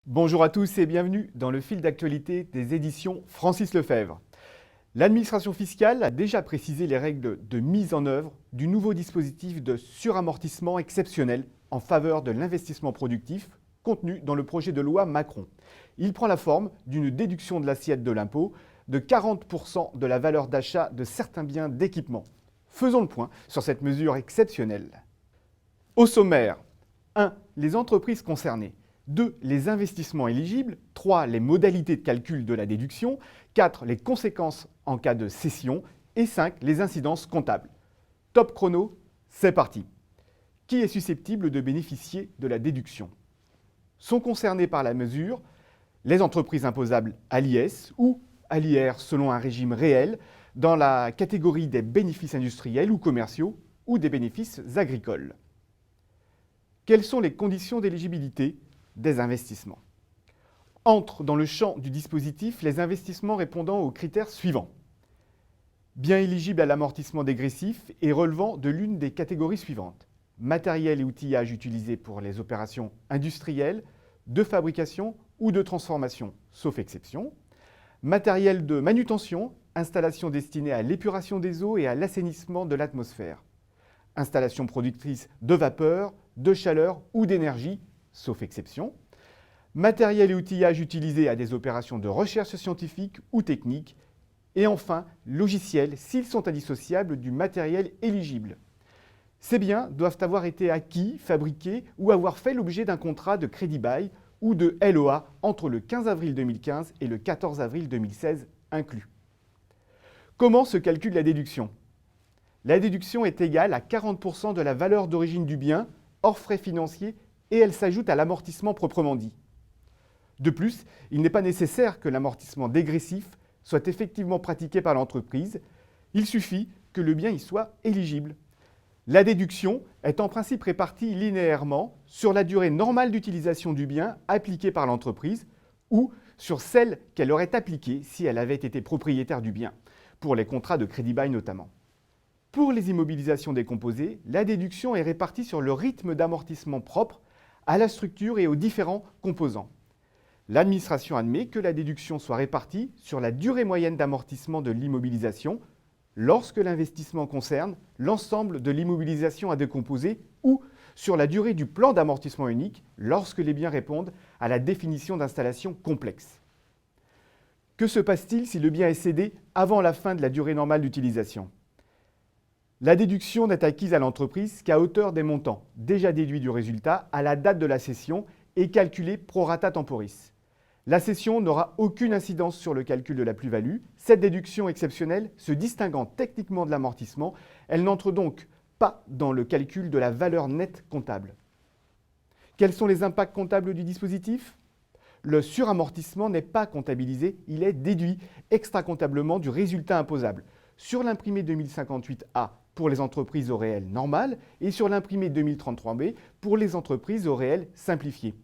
Bonjour à tous et bienvenue dans le fil d'actualité des éditions Francis Lefebvre. L'administration fiscale a déjà précisé les règles de mise en œuvre du nouveau dispositif de suramortissement exceptionnel en faveur de l'investissement productif contenu dans le projet de loi Macron. Il prend la forme d'une déduction de l'assiette de l'impôt de 40% de la valeur d'achat de certains biens d'équipement. Faisons le point sur cette mesure exceptionnelle. Au sommaire, 1. Les entreprises concernées. 2. Les investissements éligibles. 3. Les modalités de calcul de la déduction. 4. Les conséquences en cas de cession. Et 5. Les incidences comptables. Top chrono, c'est parti. Qui est susceptible de bénéficier de la déduction? Sont concernés par la mesure les entreprises imposables à l'IS ou à l'IR selon un régime réel dans la catégorie des bénéfices industriels ou commerciaux ou des bénéfices agricoles. Quelles sont les conditions d'éligibilité des investissements? Entrent dans le champ du dispositif les investissements répondant aux critères suivants. Bien éligibles à l'amortissement dégressif et relevant de l'une des catégories suivantes. Matériel et outillage utilisés pour les opérations industrielles, de fabrication ou de transformation, sauf exception. Matériel de manutention, installation destinée à l'épuration des eaux et à l'assainissement de l'atmosphère. Installation productrice de vapeur, de chaleur ou d'énergie, sauf exception. Matériel et outillage utilisés à des opérations de recherche scientifique ou technique. Et enfin, logiciels s'ils sont indissociables du matériel éligible. Ces biens doivent avoir été acquis, fabriqués ou avoir fait l'objet d'un contrat de crédit-bail ou de LOA entre le 15 avril 2015 et le 14 avril 2016 inclus. Comment se calcule la déduction? La déduction est égale à 40% de la valeur d'origine du bien, hors frais financiers, et elle s'ajoute à l'amortissement proprement dit. De plus, il n'est pas nécessaire que l'amortissement dégressif soit effectivement pratiqué par l'entreprise, il suffit que le bien y soit éligible. La déduction est en principe répartie linéairement sur la durée normale d'utilisation du bien appliquée par l'entreprise ou sur celle qu'elle aurait appliquée si elle avait été propriétaire du bien, pour les contrats de crédit-bail notamment. Pour les immobilisations décomposées, la déduction est répartie sur le rythme d'amortissement propre à la structure et aux différents composants. L'administration admet que la déduction soit répartie sur la durée moyenne d'amortissement de l'immobilisation lorsque l'investissement concerne l'ensemble de l'immobilisation à décomposer ou sur la durée du plan d'amortissement unique lorsque les biens répondent à la définition d'installation complexe. Que se passe-t-il si le bien est cédé avant la fin de la durée normale d'utilisation? La déduction n'est acquise à l'entreprise qu'à hauteur des montants déjà déduits du résultat à la date de la cession et calculés pro rata temporis. La cession n'aura aucune incidence sur le calcul de la plus-value. Cette déduction exceptionnelle, se distinguant techniquement de l'amortissement, elle n'entre donc pas dans le calcul de la valeur nette comptable. Quels sont les impacts comptables du dispositif? Le suramortissement n'est pas comptabilisé, il est déduit extra-comptablement du résultat imposable sur l'imprimé 2058A pour les entreprises au réel normal et sur l'imprimé 2033B pour les entreprises au réel simplifié.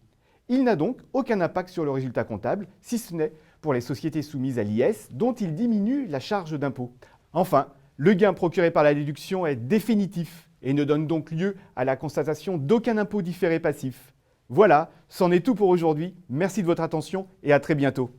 Il n'a donc aucun impact sur le résultat comptable, si ce n'est pour les sociétés soumises à l'IS, dont il diminue la charge d'impôt. Enfin, le gain procuré par la déduction est définitif et ne donne donc lieu à la constatation d'aucun impôt différé passif. Voilà, c'en est tout pour aujourd'hui. Merci de votre attention et à très bientôt.